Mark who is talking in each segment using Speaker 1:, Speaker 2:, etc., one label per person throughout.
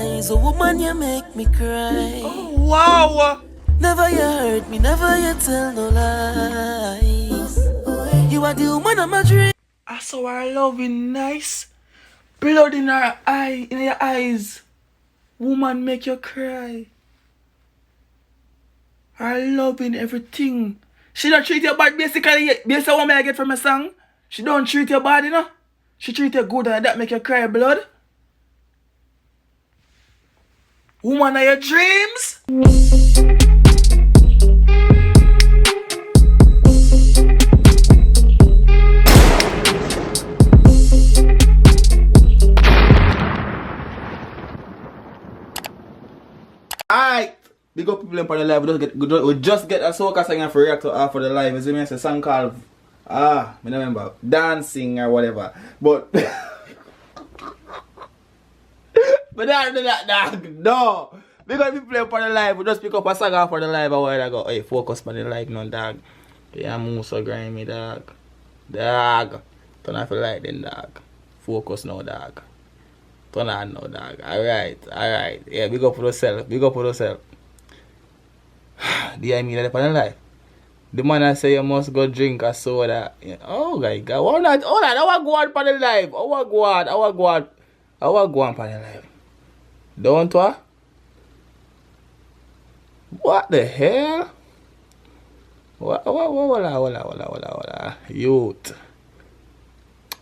Speaker 1: eyes, a woman you make me cry.
Speaker 2: Oh, wow.
Speaker 1: Never you hurt me, never you tell no lies. You are the woman of my dream.
Speaker 2: I saw her loving nice. Blood in her eye, in your eyes. Woman make you cry. Her loving everything. She don't treat you bad basically. Based on what I get from a song. She don't treat you bad, you know. She treat you good and that make you cry blood. Woman of your dreams. Alright, big up people on the live. We just get a soca song for react to for the live. Is it me? It's a song called I don't remember, dancing or whatever. But but that no. Because people on the live, we just pick up a song for the live a while ago. Hey, focus on the live, no dog. Yeah, move so grimy, dog. Dog. Turn off the light then, dog. Focus now, dog. Turn on now, dog. Alright. Yeah, big up for yourself. Do I mean that on the live? The man I say you must go drink a soda. Yeah. Oh my God. Hold on. I want to go on for the live. I want to go on for the live. Don't what? What the hell? What? Youth.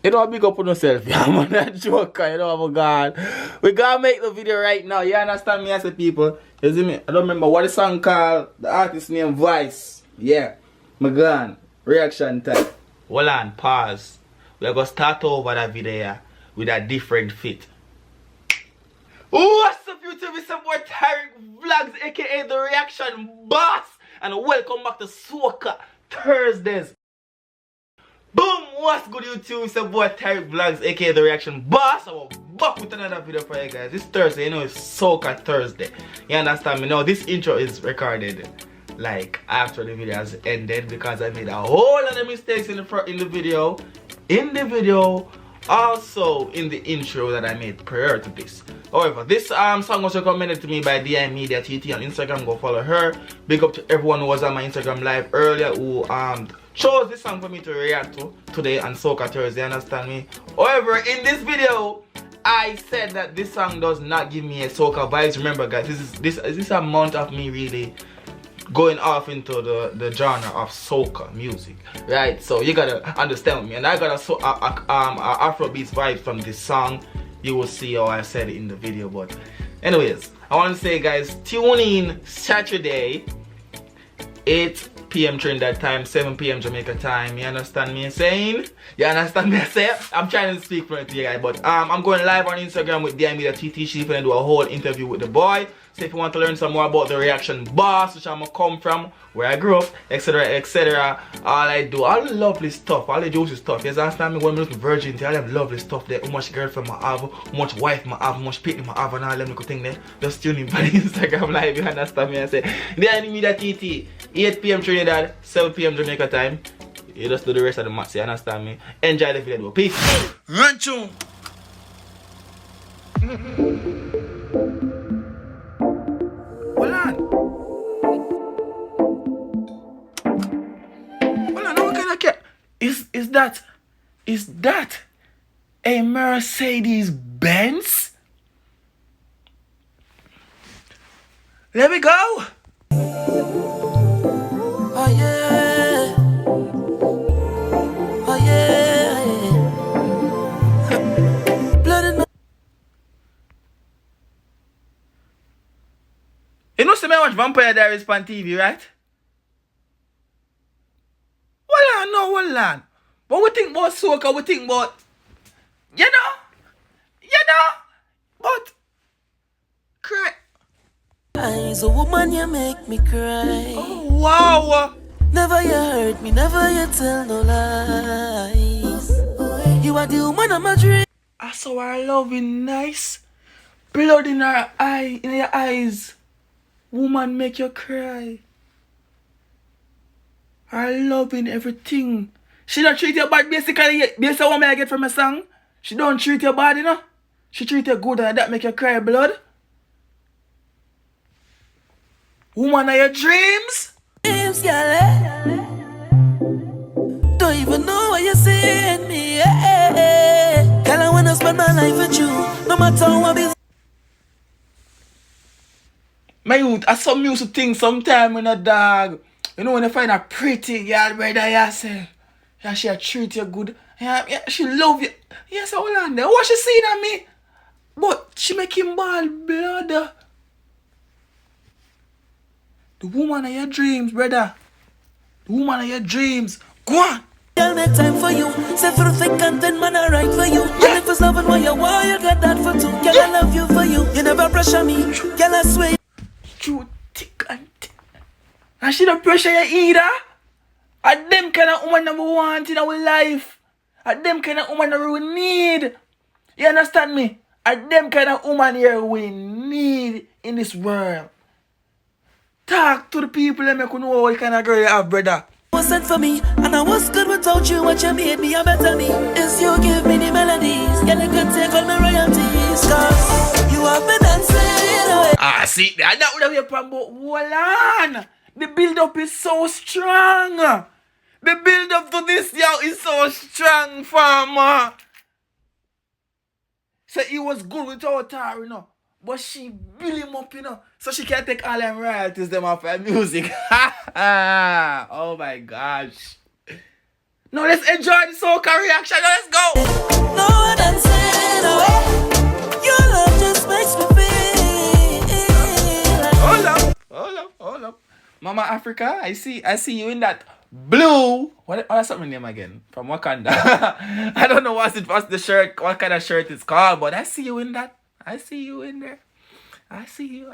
Speaker 2: You don't big up on yourself, yeah, man. That joker, you know, oh my God. We gotta make the video right now. You understand me as a people? You see me? I don't remember what the song called. The artist name Vice. Yeah. My gun. Reaction time. Hold on, pause. We're gonna start over that video with a different fit. What's up, YouTube? It's your boy Tyrekevlogs, aka the Reaction Boss. And welcome back to Soca Thursdays. Boom! What's good, YouTube? It's your boy Tyrekevlogs, aka the Reaction Boss. I'm back with another video for you guys. It's Thursday, you know, it's Soca Thursday. You understand me? Now, this intro is recorded like after the video has ended because I made a whole lot of mistakes in the video. Also in the intro that I made prior to this. However, this song was recommended to me by DI Media TT on Instagram. Go follow her. Big up to everyone who was on my Instagram live earlier who chose this song for me to react to today on Soca Thursday. Understand me? However, in this video, I said that this song does not give me a soca vibes. Remember, guys, this is a month of me really going off into the genre of soca music, right? So you gotta understand me, and I got a Afrobeats vibe from this song. You will see how I said it in the video. But anyways, I want to say, guys, tune in Saturday 8 p.m. Trinidad time, 7 p.m. Jamaica time. You understand me saying? You understand me saying? I'm trying to speak for it to you guys, but I'm going live on Instagram with DI Media TT. She's gonna do a whole interview with the boy. So if you want to learn some more about the Reaction Boss, which I'm gonna come from, where I grew up, etc., all I do, all the lovely stuff, all the juicy stuff. You understand me? When I'm looking virginity, all them lovely stuff there, how much girlfriend I have, how much wife I have, how much picnic I have, and all them little thing there. Just tune in for the Instagram live, you understand me? I say, DI Media TT, 8 p.m. Trinidad, 7 p.m. Jamaica time. You just do the rest of the match, you understand me? Enjoy the video. Peace. Rancho. Hold on, what kind of cat? Is that a Mercedes Benz? Let me go.
Speaker 1: Oh yeah. Oh yeah. Blood in my...
Speaker 2: You know, see me watch Vampire Diaries on TV, right? Hold on. But we think about soca, we think about, you know, but cry.
Speaker 1: Eyes, a woman you make me cry.
Speaker 2: Oh, wow.
Speaker 1: Never you hurt me, never you tell no lies. You are the woman of my dream.
Speaker 2: I saw her loving nice. Blood in her eye, in your eyes. Woman make you cry. Her loving everything. She don't treat you bad basically. Based on what I get from a song. She don't treat you bad, you know. She treat you good and that make you cry blood. Woman of your dreams?
Speaker 1: Dreams, girl, don't even know what you're saying me. Girl, I wanna spend my life with you, no matter what be.
Speaker 2: My youth, I some used to think sometime when a dog, you know, when you find a pretty girl, brother, you say, yeah, she treat you good, yeah, she love you. Yes, hold on there. What she seen at me? But she make him ball blood. The woman of your dreams, brother. The woman of your dreams. Go on.
Speaker 1: I'll make time for you. Say for the thick content, man, I write for you.
Speaker 2: Yeah.
Speaker 1: And if it's loving what you want, you got that for two. Girl, I love you for you. You never pressure me. Girl, I swear.
Speaker 2: True thick and thick. And she don't pressure you either. At them kind of woman that we want in our life. At them kind of woman that we need. You understand me? At them kind of woman here we need in this world. Talk to the people and make you know what kind of girl you have, brother.
Speaker 1: Was sent for me, and I was good without you. What you made me a better me is you give me the melodies. Girl, you can take all my royalties, cause you have been dancing away.
Speaker 2: Ah, see, that would have been a problem, but hold on. The build up is so strong. The build up to this yo is so strong, farmer. So he was good without her, you know. But she build him up, you know. So she can take all them royalties them off her music. Oh my gosh. Now let's enjoy the soca reaction. Now let's go.
Speaker 1: No one dancing away. Your love just makes me feel.
Speaker 2: Hold up. Mama Africa, I see you in that blue. What's that name again? From Wakanda. I don't know what's the shirt, what kind of shirt it's called, but I see you in that. I see you in there. I see you.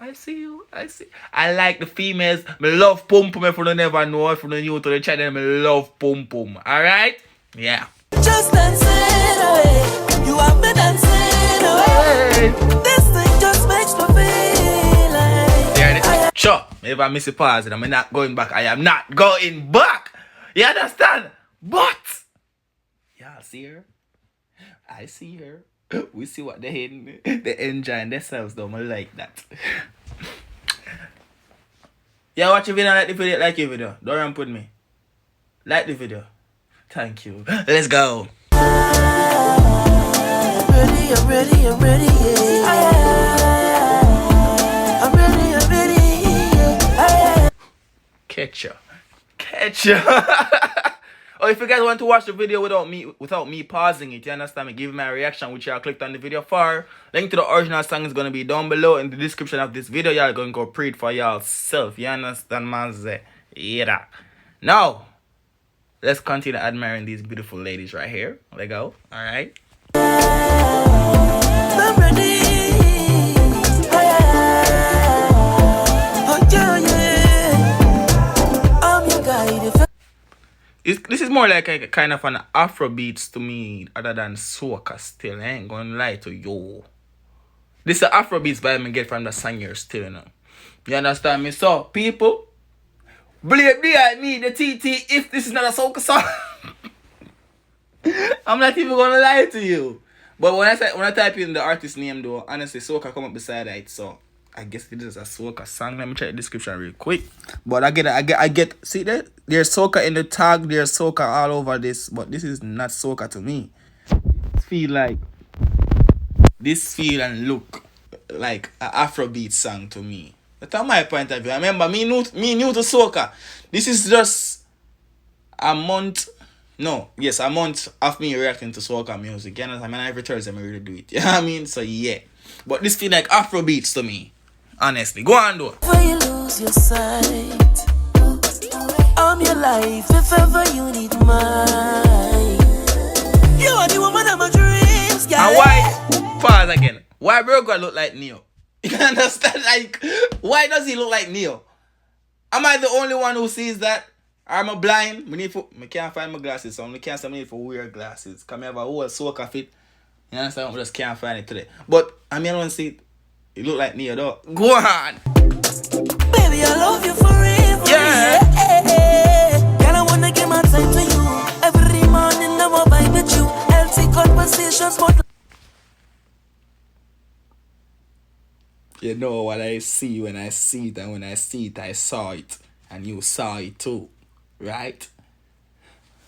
Speaker 2: I like the females. Me love pum pum. If you don't never know, if you don't new to the channel, me love pum pum. Alright? Yeah.
Speaker 1: Just dancing away. You have been dancing away.
Speaker 2: Hey.
Speaker 1: This thing just makes me feel like.
Speaker 2: There it is. Sure. If I miss a pause, I'm not going back. I am not going back. You understand? But y'all see her? I see her. We see what they enjoying themselves though. I like that. Yeah, watch the video, like the video, like your video. Don't run with me. Like the video. Thank you. Let's go.
Speaker 1: I'm ready, yeah. I'm ready, yeah.
Speaker 2: Catch ya. Oh, if you guys want to watch the video without me pausing it, you understand me? Give my reaction, which y'all clicked on the video for. Link to the original song is gonna be down below in the description of this video. Y'all gonna go pre it for y'allself. You understand, man? Yeah. Now, let's continue admiring these beautiful ladies right here. Let go. All right.
Speaker 1: I'm ready. I'm your guide.
Speaker 2: This is more like a kind of an Afrobeats to me, other than soca still. I ain't gonna lie to you. This is the Afrobeats vibe I get from the song here still, you know. You understand me? So, people, believe me, the TT, if this is not a soca song, I'm not even gonna lie to you. But when I type in the artist name though, honestly, soca come up beside it, so I guess this is a soca song. Let me check the description real quick. But I get. See there? There's soca in the tag. There's soca all over this. But this is not soca to me. This feel and look like an Afrobeat song to me. That's my point of view. I remember me new to soca. This is just a month. No, yes, a month of me reacting to soca music. You know, I mean, every Thursday I really do it. You know what I mean? So yeah. But this feel like Afrobeats to me. Honestly, go on though.
Speaker 1: Before you lose your sight, I'm your life if ever you need mine. You are the woman of my dreams, girl.
Speaker 2: And why? Pause again. Why bro gotta look like Neo? You understand? Like, why does he look like Neo? Am I the only one who sees that? Am I blind? I can't find my glasses, so I can't say I need for wear glasses. Cause I have a whole soca fit. You understand? I just can't find it today. But I mean, I don't see it. It look like Neo though. Go on.
Speaker 1: Baby, I love you forever.
Speaker 2: Yeah.
Speaker 1: Girl, I wanna give my time to you. Every morning I will vibe with you. Healthy conversations, but
Speaker 2: You know what I see when I see it, and when I see it, I saw it, and you saw it too, right?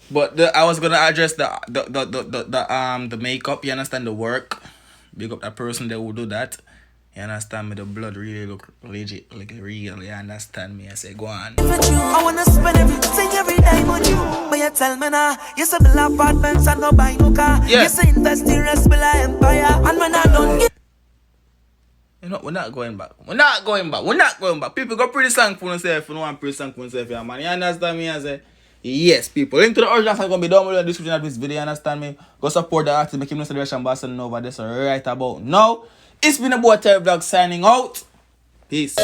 Speaker 2: But I was gonna address the makeup. You understand, the work. Big up that person that will do that. You understand me? The blood really look legit, like real. You understand me? I say, go on.
Speaker 1: I wanna spend everything every day on you. But you tell me now, you say build apartments and no buy no car.
Speaker 2: Yeah.
Speaker 1: You say invest in rest build a empire. And when I don't get,
Speaker 2: you know, we're not going back. We're not going back. We're not going back. People go pretty song for themselves. You know, one pretty song for themselves, yeah, man. You understand me? I say, yes, people. Link to the original song gonna be down below in the description of this video. You understand me? Go support the artist. Make him no celebration Boston over this right about now. It's been a boy Tyrekevlogs signing out. Peace.